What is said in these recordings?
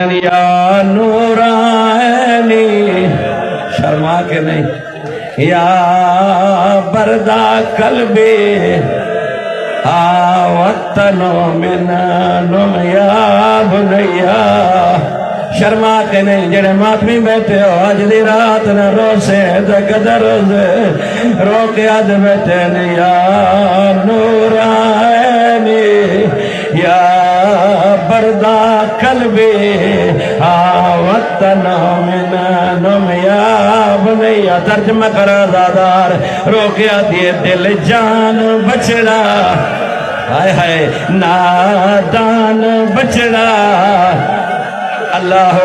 یا نورانی شرما کے نہیں یا بردا قلبی وطنوں من یا بنیا شرما کے نہیں جڑے ماتمی بیٹھے ہو آج دی رات نہ رو سے قدر رو کے آج بیٹھے نہیں یا نورانی یا بردا قلبی وطنوں من یا بنیا ترجمہ کرا زادار رو کے آدھیے دل جان بچڑا ہائے ہائے نادان بچڑا اللہ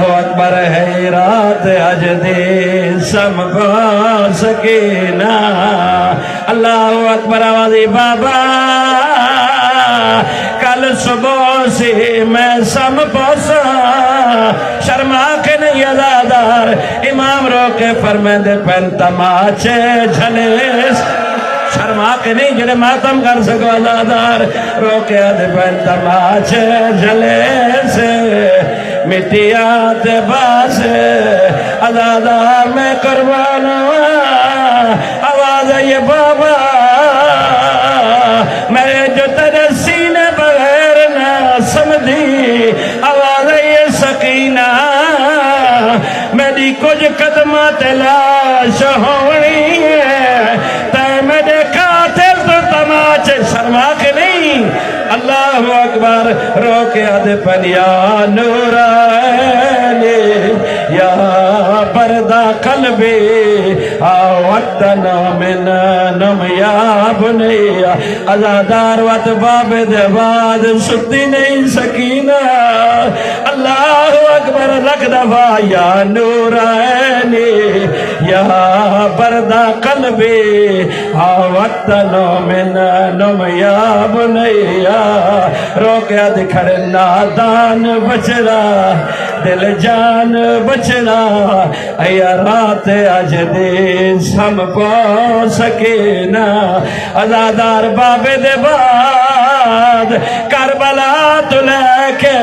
اکبر ہے رات اج دی سم کو سکینہ اللہ اکبر آوازی بابا کل صبح سے میں سم پوسا شرما کے نہیں ازادار امام رو کے فرمائے دے پین تماچے جھلیس شرما کے نہیں جڑے ماتم کر سکو ازادار رو کے دے پین تماچے جھلیس مٹیات باس ازادار میں قربان آواز یہ بابا میرے جو تیرے سینے بغیر نہ سمجھی آواز یہ سکینہ میری کچھ قدمہ تلاش ہونی ہے تے میرے قاتل تو تماچے شرما کے نہیں اللہ اکبر رو کے آدھے پن یا نورانی یا بردا قلبی وطن من یا بنیا ازادار وط باب دے بعد ستی نہیں سکینہ اللہ اکبر لکھ دفعہ یا نورانی یا بردا قلبی وطن من یا بنیا رو کے دکھڑ نادان بچڑا دل جان بچڑا ایا رات اج دی سم پو سکینہ ازادار بابے دے بعد کربلا تو لے کے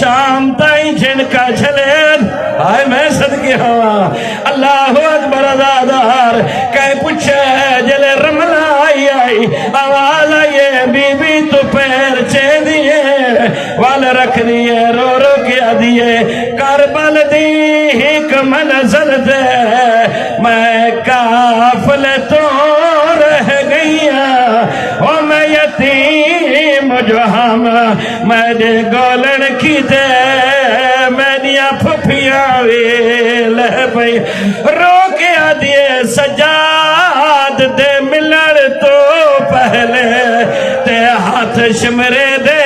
شام تائیں جن کا جھلین آئے میں صدقی ہوا اللہ اکبر ازادار کہے پوچھے جلے رملہ آئی آواز آئیے بی بی تو پیر چے دیئے وال رکھ دیئے رو رو کیا دیئے کربل دی ایک منزل دے میں کافل تو رہ گئیا او میں یتیم جو ہم میں دے گولن کی دے میں دیا پھپیاں ویل پئی رو کیا دیئے سجاد دے ملڑ تو پہلے تے ہاتھ شمرے دے